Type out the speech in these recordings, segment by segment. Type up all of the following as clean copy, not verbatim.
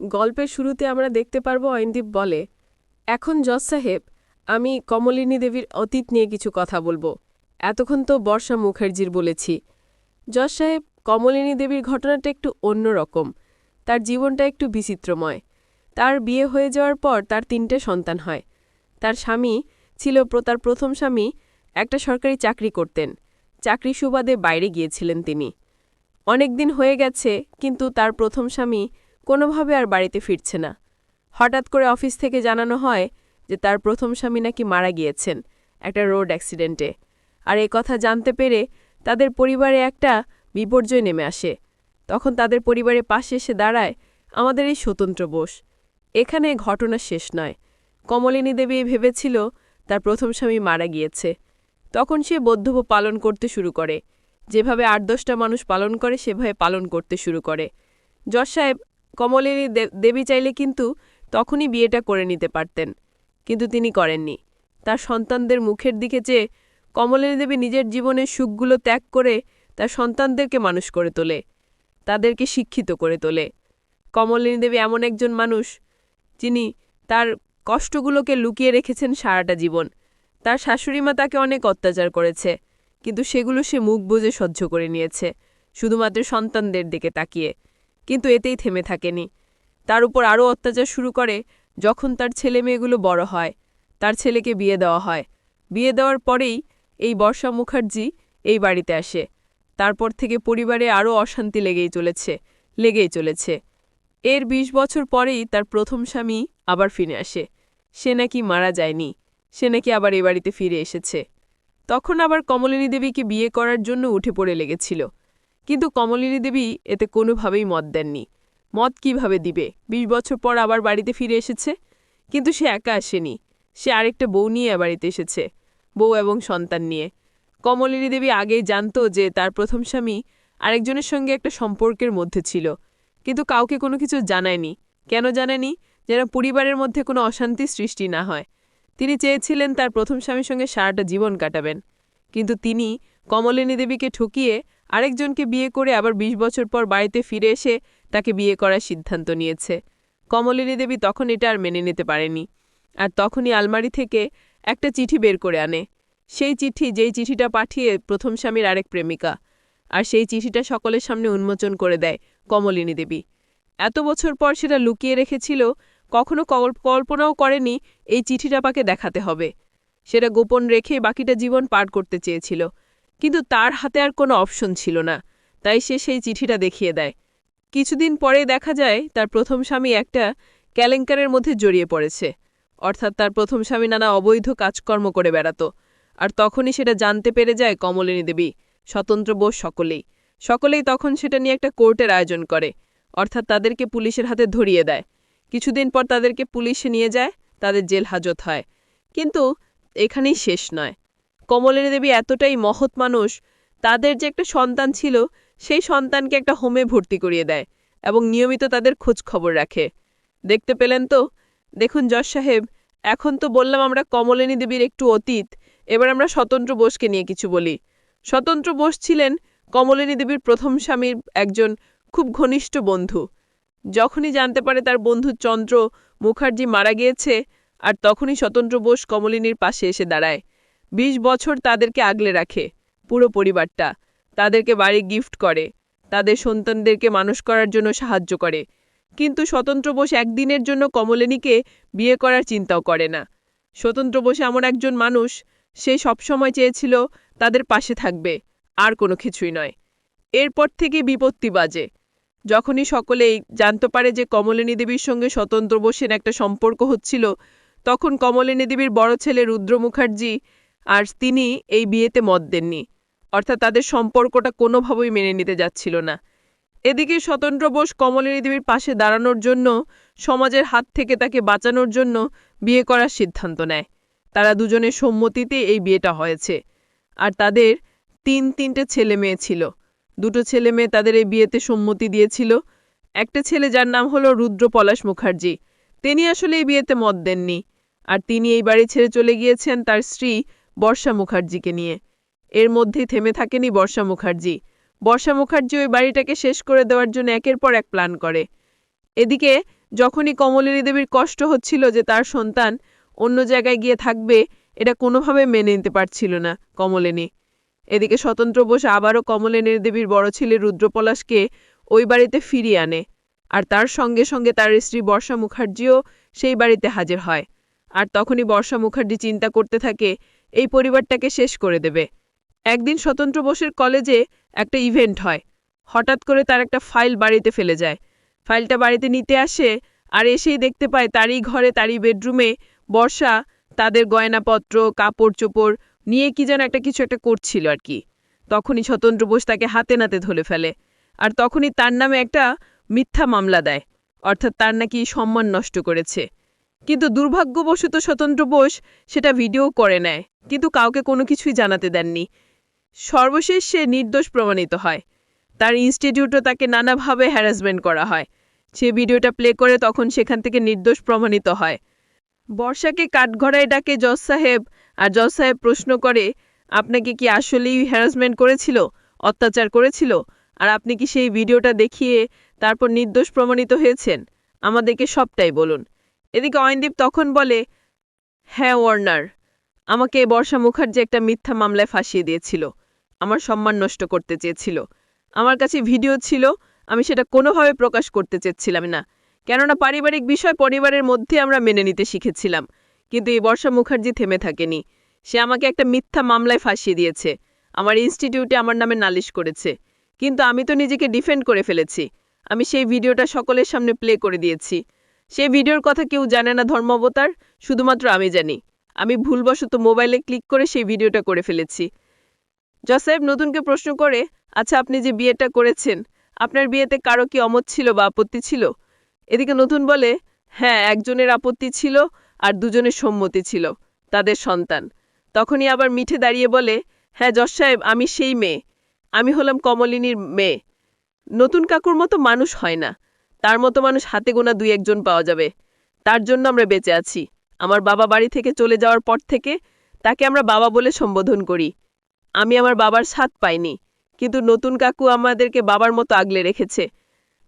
গল্পের শুরুতে আমরা দেখতে পারবো অয়নদীপ বলে, এখন জজ সাহেব, আমি কমলিনী দেবীর অতীত নিয়ে কিছু কথা বলবো। এতক্ষণ তো বর্ষা মুখার্জির বলেছি। জজ সাহেব, কমলিনী দেবীর ঘটনাটা একটু অন্যরকম। তার জীবনটা একটু বিচিত্রময়। তার বিয়ে হয়ে যাওয়ার পর তার ৩টে সন্তান হয়। তার স্বামী ছিল তার প্রথম স্বামী একটা সরকারি চাকরি করতেন। চাকরি সুবাদে বাইরে গিয়েছিলেন তিনি। অনেক দিন হয়ে গেছে, কিন্তু তার প্রথম স্বামী কোনোভাবে আর বাড়িতে ফিরছে না। হঠাৎ করে অফিস থেকে জানানো হয় যে তার প্রথম স্বামী নাকি মারা গিয়েছেন একটা রোড অ্যাক্সিডেন্টে। আর এ কথা জানতে পেরে তাদের পরিবারে একটা বিপর্যয় নেমে আসে। তখন তাদের পরিবারের পাশে এসে দাঁড়ায় আমাদের এই স্বতন্ত্র বোস। এখানে ঘটনা শেষ নয়। কমলিনী দেবী ভেবেছিল তার প্রথম স্বামী মারা গিয়েছে। তখন সে বদ্ধব্য পালন করতে শুরু করে। যেভাবে ৮-১০টা মানুষ পালন করে সেভাবে পালন করতে শুরু করে। জজ সাহেব, কমলিনী দেবী চাইলে কিন্তু তখনই বিয়েটা করে নিতে পারতেন, কিন্তু তিনি করেননি। তার সন্তানদের মুখের দিকে চেয়ে কমলিনী দেবী নিজের জীবনের সুখগুলো ত্যাগ করে তার সন্তানদেরকে মানুষ করে তোলে, তাদেরকে শিক্ষিত করে তোলে। কমলিনী দেবী এমন একজন মানুষ যিনি তার কষ্টগুলোকে লুকিয়ে রেখেছেন সারাটা জীবন। তার শাশুড়িমা তাকে অনেক অত্যাচার করেছে, কিন্তু সেগুলো সে মুখ বুজে সহ্য করে নিয়েছে, শুধুমাত্র সন্তানদের দিকে তাকিয়ে। কিন্তু এতেই থেমে থাকেনি। তার উপর আরও অত্যাচার শুরু করে যখন তার ছেলে মেয়েগুলো বড় হয়। তার ছেলেকে বিয়ে দেওয়া হয়। বিয়ে দেওয়ার পরেই এই বর্ষা মুখার্জি এই বাড়িতে আসে। তারপর থেকে পরিবারে আরও অশান্তি লেগেই চলেছে। এর ২০ বছর পরেই তার প্রথম স্বামী আবার ফিরে আসে। সে নাকি মারা যায়নি, সে নাকি আবার এ বাড়িতে ফিরে এসেছে। তখন আবার কমলিনী দেবীকে বিয়ে করার জন্য উঠে পড়ে লেগেছিল, কিন্তু কমলিনী দেবী এতে কোনোভাবেই মত দেননি। মত কিভাবে দিবে? ২০ বছর পর আবার বাড়িতে ফিরে এসেছে। কিন্তু সে একা আসেনি, সে আরেকটা বউ নিয়ে বাড়িতে এসেছে, বউ এবং সন্তান নিয়ে। কমলিনী দেবী আগেই জানত যে তার প্রথম স্বামী আরেকজনের সঙ্গে একটা সম্পর্কের মধ্যে ছিল, কিন্তু কাউকে কোনো কিছু জানায়নি। কেন জানায়নি? যেন পরিবারের মধ্যে কোনো অশান্তি সৃষ্টি না হয়। তিনি চেয়েছিলেন তার প্রথম স্বামীর সঙ্গে সারাটা জীবন কাটাবেন, কিন্তু তিনি কমলিনী দেবীকে ঠকিয়ে আরেকজনকে বিয়ে করে আবার ২০ বছর পর বাড়িতে ফিরে এসে তাকে বিয়ে করার সিদ্ধান্ত নিয়েছে। কমলিনী দেবী তখন এটা আর মেনে নিতে পারেনি। আর তখনই আলমারি থেকে একটা চিঠি বের করে আনে। সেই চিঠি, যেই চিঠিটা পাঠিয়ে প্রথম স্বামীর আরেক প্রেমিকা। আর সেই চিঠিটা সকলের সামনে উন্মোচন করে দেয় কমলিনী দেবী। এত বছর পর সেটা লুকিয়ে রেখেছিল, কখনো কল্পনাও করেনি এই চিঠিটা পাকে দেখাতে হবে। সেটা গোপন রেখে বাকিটা জীবন পার করতে চেয়েছিল, কিন্তু তার হাতে আর কোনো অপশন ছিল না। তাই সে সেই চিঠিটা দেখিয়ে দেয়। কিছুদিন পরে দেখা যায় তার প্রথম স্বামী একটা কেলেঙ্কারের মধ্যে জড়িয়ে পড়েছে। অর্থাৎ তার প্রথম স্বামী নানা অবৈধ কাজকর্ম করে বেড়াত। আর তখনই সেটা জানতে পেরে যায় কমলিনী দেবী, স্বতন্ত্র বোস, সকলেই তখন সেটা নিয়ে একটা কোর্টের আয়োজন করে। অর্থাৎ তাদেরকে পুলিশের হাতে ধরিয়ে দেয়। কিছুদিন পর তাদেরকে পুলিশে নিয়ে যায়, তাদের জেল হাজত হয়। কিন্তু এখানেই শেষ নয়। কমলিনী দেবী এতটাই মহৎ মানুষ, তাদের যে একটা সন্তান ছিল সেই সন্তানকে একটা হোমে ভর্তি করিয়ে দেয় এবং নিয়মিত তাদের খোঁজ খবর রাখে। দেখতে পেলেন তো? দেখুন জজ সাহেব, এখন তো বললাম আমরা কমলিনী দেবীর একটু অতীত, এবার আমরা স্বতন্ত্র বোসকে নিয়ে কিছু বলি। স্বতন্ত্র বোস ছিলেন কমলিনী দেবীর প্রথম স্বামীর একজন খুব ঘনিষ্ঠ বন্ধু। যখনই জানতে পারে তার বন্ধু চন্দ্র মুখার্জি মারা গিয়েছে, আর তখনই স্বতন্ত্র বোস কমলিনীর পাশে এসে দাঁড়ায়। ২০ বছর তাদেরকে আগলে রাখে, পুরো পরিবারটা। তাদেরকে বাড়ি গিফট করে, তাদের সন্তানদেরকে মানুষ করার জন্য সাহায্য করে। কিন্তু স্বতন্ত্র বোস একদিনের জন্য কমলিনীকে বিয়ে করার চিন্তাও করে না। স্বতন্ত্র বোস এমন একজন মানুষ, সে সবসময় চেয়েছিল তাদের পাশে থাকবে, আর কোনো কিছুই নয়। এরপর থেকে বিপত্তি বাজে। যখনই সকলেই জানতে পারে যে কমলিনী দেবীর সঙ্গে স্বতন্ত্র বোসের একটা সম্পর্ক হচ্ছিল, তখন কমলিনী দেবীর বড় ছেলে রুদ্র মুখার্জি আর তিনি এই বিয়েতে মত দেননি। অর্থাৎ তাদের সম্পর্কটা কোনোভাবেই মেনে নিতে যাচ্ছিল না। এদিকে স্বতন্ত্র বোস কমলিনী দেবীর পাশে দাঁড়ানোর জন্য, সমাজের হাত থেকে তাকে বাঁচানোর জন্য বিয়ে করার সিদ্ধান্ত নেয়। তারা দুজনের সম্মতিতে এই বিয়েটা হয়েছে। আর তাদের ৩টে ছেলে মেয়ে ছিল। ২টো ছেলে মেয়ে তাদের এই বিয়েতে সম্মতি দিয়েছিল। একটা ছেলে যার নাম হলো রুদ্র পলাশ মুখার্জি, তিনি আসলে এই বিয়েতে মত দেননি। আর তিনি এই বাড়ি ছেড়ে চলে গিয়েছেন তার স্ত্রী বর্ষা মুখার্জিকে নিয়ে। এর মধ্যেই থেমে থাকেনি বর্ষা মুখার্জি। বর্ষা মুখার্জি ওই বাড়িটাকে শেষ করে দেওয়ার জন্য একের পর এক প্ল্যান করে। এদিকে যখনই কমলিনী দেবীর কষ্ট হচ্ছিল যে তার সন্তান অন্য জায়গায় গিয়ে থাকবে, এটা কোনোভাবে মেনে নিতে পারছিল না কমলিনী। এদিকে স্বতন্ত্র বোস আবারও কমলিনী দেবীর বড় ছেলে রুদ্রপলাশকে ওই বাড়িতে ফিরিয়ে আনে, আর তার সঙ্গে সঙ্গে তার স্ত্রী বর্ষা মুখার্জিও সেই বাড়িতে হাজির হয়। আর তখনই বর্ষা মুখার্জি চিন্তা করতে থাকে এই পরিবারটাকে শেষ করে দেবে। একদিন স্বতন্ত্র বোসের কলেজে একটা ইভেন্ট হয়। হঠাৎ করে তার একটা ফাইল বাড়িতে ফেলে যায়। ফাইলটা বাড়িতে নিতে আসে, আর এসেই দেখতে পায় তারই ঘরে, তারই বেডরুমে বর্ষা তাদের গয়নাপত্র, কাপড় চোপড় নিয়ে কি যেন কিছু একটা করছিল আর কি। তখনই স্বতন্ত্র বোস তাকে হাতে নাতে ধরে ফেলে, আর তখনই তার নামে একটা মিথ্যা মামলা দেয়, অর্থাৎ তার নাকি সম্মান নষ্ট করেছে। কিন্তু দুর্ভাগ্যবশত স্বতন্ত্র বোস সেটা ভিডিও করে নেয়, কিন্তু কাউকে কোনো কিছুই জানাতে দেননি। সর্বশেষ সে নির্দোষ প্রমাণিত হয়। তার ইনস্টিটিউটও তাকে নানাভাবে হ্যারাসমেন্ট করা হয়। সে ভিডিওটা প্লে করে তখন সেখান থেকে নির্দোষ প্রমাণিত হয়। বর্ষাকে কাঠগড়ায় ডাকে জজ সাহেব, আর জজ সাহেব প্রশ্ন করে, আপনাকে কি আসলেই হ্যারাসমেন্ট করেছিল, অত্যাচার করেছিল, আর আপনি কি সেই ভিডিওটা দেখিয়ে তারপর নির্দোষ প্রমাণিত হয়েছেন? আমাদেরকে সবটাই বলুন। এদিকে অয়নদীপ তখন বলে, হ্যাঁ ওয়ার্নার, আমাকে বর্ষা মুখার্জি একটা মিথ্যা মামলায় ফাঁসিয়ে দিয়েছিল, আমার সম্মান নষ্ট করতে চেয়েছিল। আমার কাছে ভিডিও ছিল, আমি সেটা কোনোভাবে প্রকাশ করতে চেয়েছিলাম না, কেননা পারিবারিক বিষয় পরিবারের মধ্যে আমরা মেনে নিতে শিখেছিলাম। কিন্তু এই বর্ষা মুখার্জি থেমে থাকেনি। সে আমাকে একটা মিথ্যা মামলায় ফাঁসিয়ে দিয়েছে, আমার ইনস্টিটিউটে আমার নামে নালিশ করেছে। কিন্তু আমি তো নিজেকে ডিফেন্ড করে ফেলেছি। আমি সেই ভিডিওটা সকলের সামনে প্লে করে দিয়েছি। সেই ভিডিওর কথা কেউ জানে না ধর্মাবতার, শুধুমাত্র আমি জানি। আমি ভুলবশত মোবাইলে ক্লিক করে সেই ভিডিওটা করে ফেলেছি। জজ সাহেব নতুনকে প্রশ্ন করে, আচ্ছা আপনি যে বিয়েটা করেছেন, আপনার বিয়েতে কারো কি অমত ছিল বা আপত্তি ছিল? এদিকে নতুন বলে, হ্যাঁ, একজনের আপত্তি ছিল আর দুজনের সম্মতি ছিল, তাদের সন্তান। তখনই আবার মিঠে দাঁড়িয়ে বলে, হ্যাঁ জজ সাহেব, আমি সেই মেয়ে, আমি হলাম কমলিনীর মেয়ে। নতুন কাকুর মতো মানুষ হয় না, তার মতো মানুষ হাতে গোনা দুই একজন পাওয়া যাবে। তার জন্য আমরা বেঁচে আছি। আমার বাবা বাড়ি থেকে চলে যাওয়ার পর থেকে তাকে আমরা বাবা বলে সম্বোধন করি। আমি আমার বাবার স্বাদ পাইনি, কিন্তু নতুন কাকু আমাদেরকে বাবার মতো আগলে রেখেছে।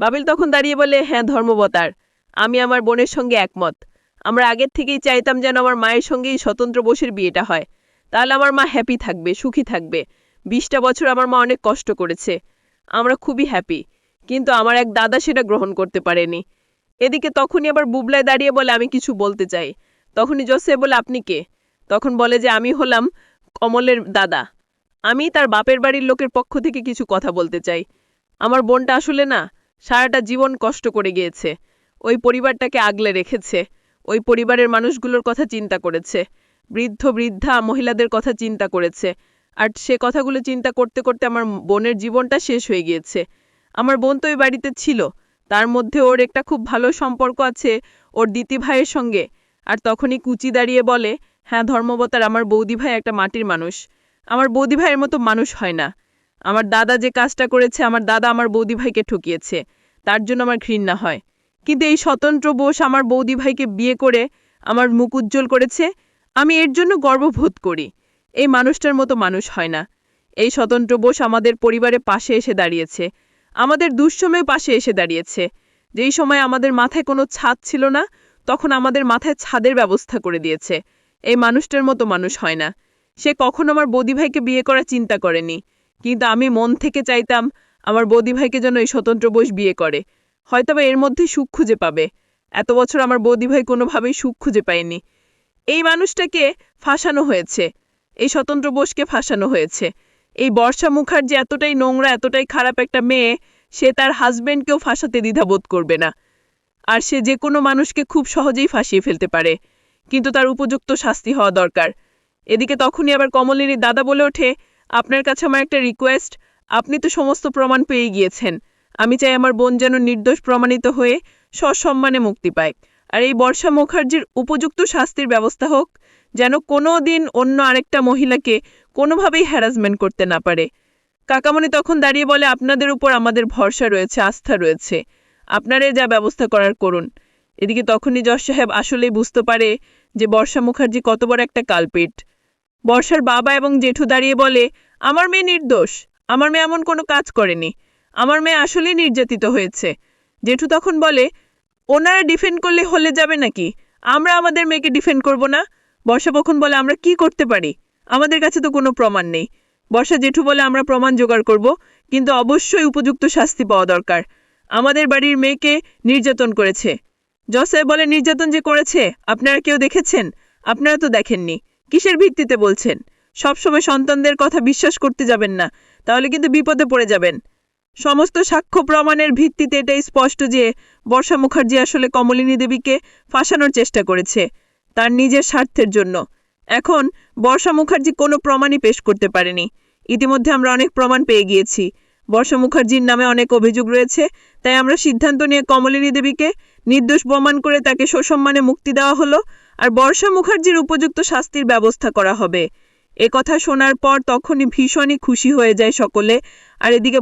বাবিল তখন দাঁড়িয়ে বলে, হ্যাঁ ধর্মবতার, আমি আমার বোনের সঙ্গে একমত। আমরা আগের থেকেই চাইতাম যেন আমার মায়ের সঙ্গেই স্বতন্ত্র বোসের বিয়েটা হয়, তাহলে আমার মা হ্যাপি থাকবে, সুখী থাকবে। 20টা বছর আমার মা অনেক কষ্ট করেছে, আমরা খুবই হ্যাপি। কিন্তু আমার এক দাদা সেটা গ্রহণ করতে পারেনি। এদিকে তখনই আবার বুবলায় দাঁড়িয়ে বলে, আমি কিছু বলতে চাই। তখনই জোসেফ বলে, আপনি কে? তখন বলে যে আমি হলাম কমলের দাদা, আমি তার বাপের বাড়ির লোকের পক্ষ থেকে কিছু কথা বলতে চাই। আমার বোনটা আসলে না, সারাটা জীবন কষ্ট করে গিয়েছে, ওই পরিবারটাকে আগলে রেখেছে, ওই পরিবারের মানুষগুলোর কথা চিন্তা করেছে, বৃদ্ধ বৃদ্ধা মহিলাদের কথা চিন্তা করেছে। আর সে কথাগুলো চিন্তা করতে করতে আমার বোনের জীবনটা শেষ হয়ে গিয়েছে। আমার বোন তো ওই বাড়িতে ছিল, তার মধ্যে ওর একটা খুব ভালো সম্পর্ক আছে ওর দিতি ভাইয়ের সঙ্গে। আর তখনই কুচি দাঁড়িয়ে বলে, হ্যাঁ ধর্মবতার, আমার বৌদি ভাই একটা মাটির মানুষ, আমার বৌদি ভাইয়ের মতো মানুষ হয় না। আমার দাদা যে কাজটা করেছে, আমার দাদা আমার বৌদি ভাইকে ঠকিয়েছে, তার জন্য আমার ঘৃণা হয়। কিন্তু এই স্বতন্ত্র বোস আমার বৌদি ভাইকে বিয়ে করে আমার মুখ উজ্জ্বল করেছে, আমি এর জন্য গর্ববোধ করি। এই মানুষটার মতো মানুষ হয় না। এই স্বতন্ত্র বোস আমাদের পরিবারের পাশে এসে দাঁড়িয়েছে, আমাদের দুঃসময়ে পাশে এসে দাঁড়িয়েছে। যেই সময় আমাদের মাথায় কোনো ছাদ ছিল না, তখন আমাদের মাথায় ছাদের ব্যবস্থা করে দিয়েছে। এই মানুষটার মতো মানুষ হয় না। সে কখনো আমার বৌদি ভাইকে বিয়ে করার চিন্তা করেনি, কিন্তু আমি মন থেকে চাইতাম আমার বৌদি ভাইকে যেন এই স্বতন্ত্র বোস বিয়ে করে, হয়তোবা এর মধ্যে সুখ খুঁজে পাবে। এত বছর আমার বৌদি ভাই কোনোভাবেই সুখ খুঁজে পায়নি। এই মানুষটাকে ফাঁসানো হয়েছে, এই স্বতন্ত্র বোসকে ফাঁসানো হয়েছে। এই বর্ষা মুখার্জি এতটাই নোংরা, এতটাই খারাপ একটা মেয়ে, সে তার হাজব্যান্ডকেও ফাঁসাতে দ্বিধাবোধ করবে না। আর সে যে কোনো মানুষকে খুব সহজেই ফাঁসিয়ে ফেলতে পারে, কিন্তু তার উপযুক্ত শাস্তি হওয়া দরকার। এদিকে তখনই আবার কমলিনীর দাদা বলে ওঠে, আপনার কাছে আমার একটা রিকোয়েস্ট, আপনি তো সমস্ত প্রমাণ পেয়ে গিয়েছেন, আমি চাই আমার বোন যেন নির্দোষ প্রমাণিত হয়ে সসম্মানে মুক্তি পায়। আর এই বর্ষা মুখার্জির উপযুক্ত শাস্তির ব্যবস্থা হোক, যেন কোনো দিন অন্য আরেকটা মহিলাকে কোনোভাবেই হ্যারাসমেন্ট করতে না পারে। কাকামণি তখন দাঁড়িয়ে বলে, আপনাদের উপর আমাদের ভরসা রয়েছে, আস্থা রয়েছে, আপনারা যা ব্যবস্থা করার করুন। এদিকে তখনই জজ সাহেব আসলেই বুঝতে পারে যে বর্ষা মুখার্জি কত বড় একটা কালপিট। বর্ষার বাবা এবং জেঠু দাঁড়িয়ে বলে, আমার মেয়ে নির্দোষ, আমার মেয়ে এমন কোনো কাজ করেনি, আমার মেয়ে আসলেই নির্যাতিত হয়েছে। জেঠু তখন বলে, ওনারা ডিফেন্ড করলে হলে যাবে নাকি? আমরা আমাদের মেয়েকে ডিফেন্ড করব না? বর্ষা কখন বলে আমরা কি করতে পারি? আমাদের কাছে তো কোনো প্রমাণ নেই। বর্ষা জেঠু বলে আমরা প্রমাণ জোগাড় করব, কিন্তু অবশ্যই উপযুক্ত শাস্তি পাওয়া দরকার। আমাদের বাড়ির মেয়েকে নির্যাতন করেছে। জজ সাহেব বলে নির্যাতন যে করেছে আপনারা কেউ দেখেছেন? আপনারা তো দেখেননি। কিসের ভিত্তিতে বলছেন? সবসময় সন্তানদের কথা বিশ্বাস করতে যাবেন না, তাহলে কিন্তু বিপদে পড়ে যাবেন। সমস্ত সাক্ষ্য প্রমাণের ভিত্তিতে এটাই স্পষ্ট যে বর্ষা মুখার্জি আসলে কমলিনী দেবীকে ফাঁসানোর চেষ্টা করেছে তার নিজের স্বার্থের জন্য। এখন বর্ষা মুখার্জি কোনো প্রমাণই পেশ করতে পারেনি। ইতিমধ্যে আমরা অনেক প্রমাণ পেয়ে গিয়েছি। বর্ষা মুখার্জির নামে অনেক অভিযোগ রয়েছে, তাই আমরা সিদ্ধান্ত নিয়ে কমলিনী দেবীকে নির্দোষ প্রমাণ করে তাকে সসম্মানে মুক্তি দেওয়া হলো, আর বর্ষা মুখার্জির উপযুক্ত শাস্তির ব্যবস্থা করা হবে। এ কথা শোনার পর তখনই ভীষণই খুশি হয়ে যায় সকলে। আর এদিকে